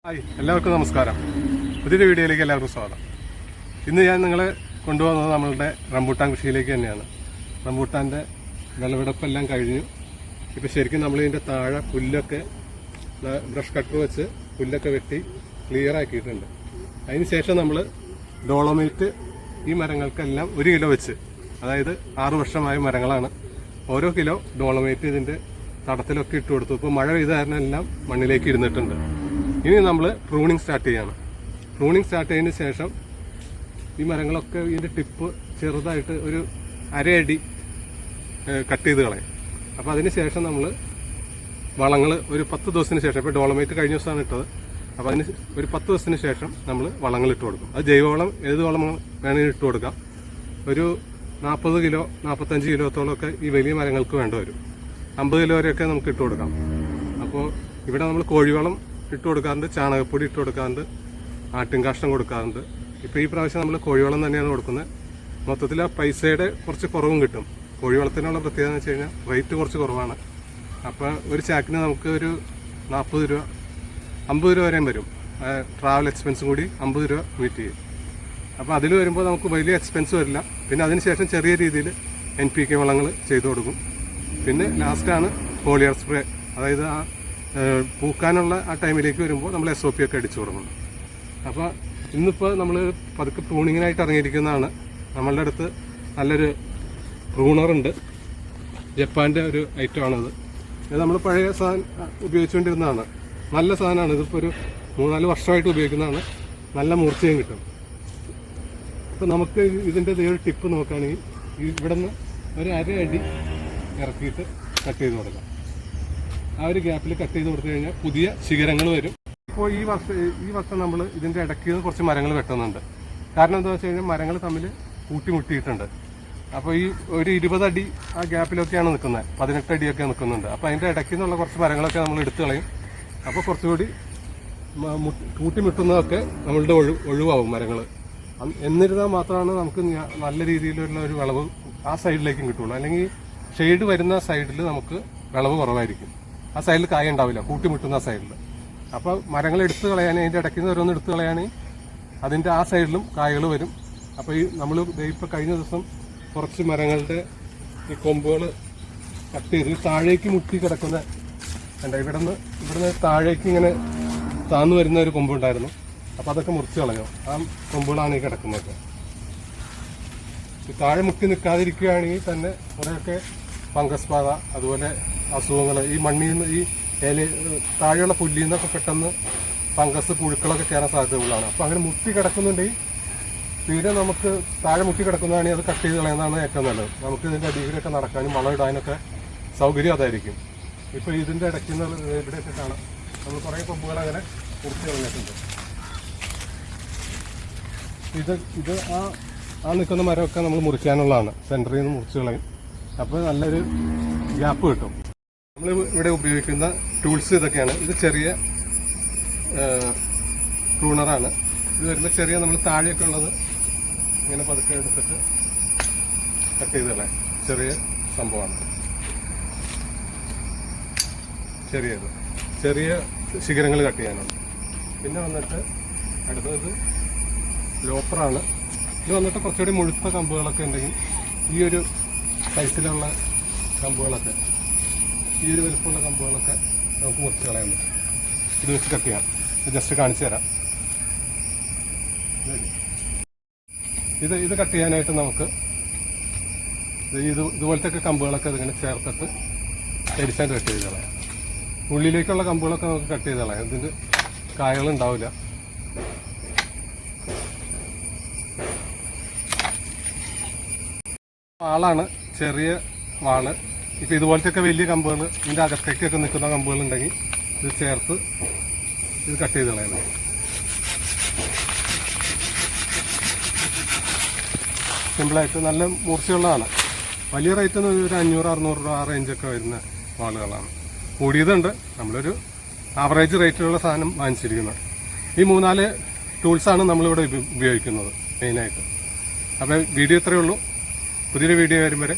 Hi, എല്ലാവർക്കും നമസ്കാരം. പുതിയൊരു വീഡിയോയിലേക്ക് എല്ലാവർക്കും സ്വാഗതം. ഇന്ന് ഞാൻ നിങ്ങളെ കൊണ്ടുപോകുന്നത് നമ്മളുടെ റംബൂട്ടാൻ കൃഷിയിലേക്ക് തന്നെയാണ്. റംബൂട്ടാൻ്റെ വിളവെടുപ്പെല്ലാം കഴിഞ്ഞു. ഇപ്പോൾ ശരിക്കും നമ്മളിതിൻ്റെ താഴെ പുല്ലൊക്കെ ബ്രഷ് കട്ടർ വെച്ച് പുല്ലൊക്കെ വെട്ടി ക്ലിയർ ആക്കിയിട്ടുണ്ട്. അതിന് ശേഷം നമ്മൾ ഡോളോമൈറ്റ് ഈ മരങ്ങൾക്കെല്ലാം 1 കിലോ വെച്ച്, അതായത് 6 വർഷമായ മരങ്ങളാണ്, ഓരോ കിലോ ഡോളോമൈറ്റ് ഇതിൻ്റെ തടത്തിലൊക്കെ ഇട്ട് കൊടുത്തു. ഇപ്പോൾ മഴ പെയ്ത കാരണം എല്ലാം മണ്ണിലേക്ക് ഇരുന്നിട്ടുണ്ട്. ഇനി നമ്മൾ പ്രൂണിങ് സ്റ്റാർട്ട് ചെയ്യാണ്. പ്രൂണിങ് സ്റ്റാർട്ട് ചെയ്തതിന് ശേഷം ഈ മരങ്ങളൊക്കെ ഇതിൻ്റെ ടിപ്പ് ചെറുതായിട്ട് ഒരു 1/2 അടി കട്ട് ചെയ്ത് കളയും. അപ്പോൾ അതിന് ശേഷം നമ്മൾ വളങ്ങൾ ഒരു 10 ദിവസത്തിന് ശേഷം, ഇപ്പോൾ ഡോളമൈറ്റ് കഴിഞ്ഞ ദിവസമാണ് ഇട്ടത്, അപ്പോൾ അതിന് ഒരു 10 ദിവസത്തിന് ശേഷം നമ്മൾ വളങ്ങൾ ഇട്ട് കൊടുക്കും. അത് ജൈവവളം ഏത് വളം വേണമെങ്കിൽ ഇട്ട് കൊടുക്കാം. ഒരു 40 കിലോ 45 കിലോത്തോളമൊക്കെ ഈ വലിയ മരങ്ങൾക്ക് വേണ്ടി വരും. 50 കിലോ വരെയൊക്കെ നമുക്ക് ഇട്ട് കൊടുക്കാം. അപ്പോൾ ഇവിടെ നമ്മൾ കോഴിവളം ഇട്ട് കൊടുക്കാറുണ്ട്, ചാണകപ്പൊടി ഇട്ട് കൊടുക്കാറുണ്ട്, ആട്ടിൻകാഷ്ടം കൊടുക്കാറുണ്ട്. ഇപ്പോൾ ഈ പ്രാവശ്യം നമ്മൾ കോഴിവളം തന്നെയാണ് കൊടുക്കുന്നത്. മൊത്തത്തിൽ ആ പൈസയുടെ കുറച്ച് കുറവും കിട്ടും. കോഴിവളത്തിനുള്ള പ്രത്യേകത എന്ന് വെച്ച് കഴിഞ്ഞാൽ റേറ്റ് കുറച്ച് കുറവാണ്. അപ്പോൾ ഒരു ചാക്കിന് നമുക്ക് ഒരു 40 രൂപ 50 രൂപ വരെയും വരും. ട്രാവൽ എക്സ്പെൻസും കൂടി 50 രൂപ മീറ്റ് ചെയ്യും. അപ്പോൾ അതിൽ വരുമ്പോൾ നമുക്ക് വലിയ എക്സ്പെൻസ് വരില്ല. പിന്നെ അതിനുശേഷം ചെറിയ രീതിയിൽ NPK വളങ്ങൾ ചെയ്തു കൊടുക്കും. പിന്നെ ലാസ്റ്റാണ് ഫോളിയർ സ്പ്രേ, അതായത് ആ പൂക്കാനുള്ള ആ ടൈമിലേക്ക് വരുമ്പോൾ നമ്മൾ SOP ഒക്കെ അടിച്ചു തുടങ്ങും. അപ്പോൾ ഇന്നിപ്പോൾ നമ്മൾ പതുക്കെ പ്രൂണിങ്ങിനായിട്ട് ഇറങ്ങിയിരിക്കുന്നതാണ്. നമ്മളുടെ അടുത്ത് നല്ലൊരു പ്രൂണറുണ്ട്, ജപ്പാൻ്റെ ഒരു ഐറ്റമാണത്. ഇത് നമ്മൾ പഴയ സാധനം ഉപയോഗിച്ചുകൊണ്ടിരുന്നതാണ്. നല്ല സാധനമാണ്. ഇതിപ്പോൾ ഒരു 3-4 വർഷമായിട്ട് ഉപയോഗിക്കുന്നതാണ്. നല്ല മൂർച്ചയും കിട്ടും. അപ്പോൾ നമുക്ക് ഇതിൻ്റെ ഒരു ടിപ്പ് നോക്കുകയാണെങ്കിൽ ഇവിടെ നിന്ന് ഒരു 1/2 അടി ഇറക്കിയിട്ട് കട്ട് ചെയ്ത് കൊടുക്കാം. ആ ഒരു ഗ്യാപ്പിൽ കട്ട് ചെയ്ത് കൊടുത്തു കഴിഞ്ഞാൽ പുതിയ ശിഖരങ്ങൾ വരും. ഇപ്പോൾ ഈ വർഷം നമ്മൾ ഇതിൻ്റെ ഇടയ്ക്ക് കുറച്ച് മരങ്ങൾ വെട്ടുന്നുണ്ട്. കാരണം എന്താണെന്ന് വെച്ച് കഴിഞ്ഞാൽ മരങ്ങൾ തമ്മിൽ കൂട്ടിമുട്ടിയിട്ടുണ്ട്. അപ്പോൾ ഈ ഒരു 20 അടി ആ ഗ്യാപ്പിലൊക്കെയാണ് നിൽക്കുന്നത്, 18 അടിയൊക്കെ നിൽക്കുന്നുണ്ട്. അപ്പോൾ അതിൻ്റെ ഇടയ്ക്ക് നിന്നുള്ള കുറച്ച് മരങ്ങളൊക്കെ നമ്മൾ എടുത്തു കളയും. അപ്പോൾ കുറച്ചുകൂടി കൂട്ടിമുട്ടുന്നതൊക്കെ നമ്മളുടെ ഒഴിവാകും മരങ്ങൾ. എന്നിരുന്നാൽ മാത്രമാണ് നമുക്ക് നല്ല രീതിയിലുള്ള ഒരു വിളവ് ആ സൈഡിലേക്കും കിട്ടുള്ളൂ. അല്ലെങ്കിൽ ഷെയ്ഡ് വരുന്ന സൈഡിൽ നമുക്ക് വിളവ് കുറവായിരിക്കും. ആ സൈഡിൽ കായ ഉണ്ടാവില്ല, കൂട്ടിമുട്ടുന്ന സൈഡിൽ. അപ്പോൾ മരങ്ങൾ എടുത്തു കളയാൻ, അതിൻ്റെ ഇടയ്ക്ക് നിന്ന് ഓരോന്ന് എടുത്തു കളയാണെങ്കിൽ അതിൻ്റെ ആ സൈഡിലും കായകൾ വരും. അപ്പോൾ ഈ നമ്മൾ ഇപ്പോൾ കഴിഞ്ഞ ദിവസം കുറച്ച് മരങ്ങളുടെ ഈ കൊമ്പുകൾ കട്ട് ചെയ്ത് താഴേക്ക് മുട്ടി കിടക്കുന്ന ഇവിടുന്ന് താഴേക്ക് ഇങ്ങനെ താന്നു വരുന്ന ഒരു കൊമ്പുണ്ടായിരുന്നു. അപ്പോൾ അതൊക്കെ മുറിച്ച് കളഞ്ഞു. ആ കൊമ്പുകളാണ് ഈ കിടക്കുന്നത്. ഈ താഴെ മുട്ടി നിൽക്കാതിരിക്കുകയാണെങ്കിൽ തന്നെ കുറേയൊക്കെ ഫംഗസ് ബാധ, അതുപോലെ അസുഖങ്ങൾ, ഈ മണ്ണിൽ നിന്ന് ഈ താഴെയുള്ള പുല്ലിൽ നിന്നൊക്കെ പെട്ടെന്ന് ഫംഗസ് പുഴുക്കളൊക്കെ കയറാൻ സാധ്യതകളാണ്. അപ്പോൾ അങ്ങനെ മുട്ടി കിടക്കുന്നുണ്ടെങ്കിൽ തീരെ നമുക്ക് താഴെ മുട്ടി കിടക്കുന്നതാണെങ്കിൽ അത് കട്ട് ചെയ്ത് കളയുന്നതാണ് ഏറ്റവും നല്ലത്. നമുക്ക് ഇതിൻ്റെ അടിയിലൊക്കെ നടക്കാനും വളം ഇടാനൊക്കെ സൗകര്യം അതായിരിക്കും. ഇപ്പോൾ ഇതിൻ്റെ ഇടയ്ക്ക് നിന്ന് ഇവിടെയൊക്കെ കാണാം, നമ്മൾ കുറേ കൊമ്പുകൾ അങ്ങനെ മുറിച്ച് കളഞ്ഞിട്ടുണ്ട്. ഇത് ആ നിൽക്കുന്ന മരമൊക്കെ നമ്മൾ മുറിക്കാനുള്ളതാണ്. സെൻറ്ററിൽ നിന്ന് മുറിച്ച് കളയും. അപ്പോൾ നല്ലൊരു ഗ്യാപ്പ് കിട്ടും. നമ്മൾ ഇവിടെ ഉപയോഗിക്കുന്ന ടൂൾസ് ഇതൊക്കെയാണ്. ഇത് ചെറിയ പ്രൂണറാണ്. ഇത് വരുമ്പോൾ ചെറിയ നമ്മൾ താഴെയൊക്കെ ഉള്ളത് ഇങ്ങനെ പതുക്കെ എടുത്തിട്ട് കട്ട് ചെയ്ത് കളയാം. ചെറിയ സംഭവമാണ്, ചെറിയ ശിഖരങ്ങൾ കട്ട് ചെയ്യാനുണ്ട്. പിന്നെ വന്നിട്ട് അടുത്തത് ലോപ്പറാണ്. ഇത് വന്നിട്ട് കുറച്ചുകൂടി മുഴുത്ത കമ്പുകളൊക്കെ ഉണ്ടെങ്കിൽ ഈ ഒരു സൈസിലുള്ള കമ്പുകളൊക്കെ, ഈ ഒരു വലുപ്പമുള്ള കമ്പുകളൊക്കെ നമുക്ക് മുറിച്ച് കളയാൻ പറ്റും. ഇത് വെച്ച് കട്ട് ചെയ്യാം. ഇത് ജസ്റ്റ് കാണിച്ചു തരാം. ഇത് കട്ട് ചെയ്യാനായിട്ട് നമുക്ക് ഇതുപോലത്തെ ഒക്കെ കമ്പുകളൊക്കെ ഇതിങ്ങനെ ചേർത്തിട്ട് എരിച്ചാൻ കട്ട് ചെയ്ത് കളയാം. ഉള്ളിലേക്കുള്ള കമ്പുകളൊക്കെ നമുക്ക് കട്ട് ചെയ്ത് കളയാം. ഇതിൻ്റെ കായകളുണ്ടാവില്ല. വാളാണ്, ചെറിയ വാള്. ഇപ്പോൾ ഇതുപോലത്തെയൊക്കെ വലിയ കമ്പുകൾ, ഇതിൻ്റെ അകത്തേക്കൊക്കെ നിൽക്കുന്ന കമ്പുകളുണ്ടെങ്കിൽ ഇത് ചേർത്ത് ഇത് കട്ട് ചെയ്ത് കളയണം. സിമ്പിളായിട്ട് നല്ല മൂർച്ചയുള്ളതാണ്. വലിയ റേറ്റ് എന്ന് ഒരു 500-600 രൂപ ആ റേഞ്ചൊക്കെ വരുന്ന വാളുകളാണ്. കൂടിയതുണ്ട്. നമ്മളൊരു ആവറേജ് റേറ്റിലുള്ള സാധനം വാങ്ങിച്ചിരിക്കുന്നത്. ഈ 3-4 ടൂൾസാണ് നമ്മളിവിടെ ഉപയോഗിക്കുന്നത് മെയിനായിട്ട്. അപ്പോൾ വീഡിയോ ഇത്രയേ ഉള്ളൂ. പുതിയൊരു വീഡിയോ വരും വരെ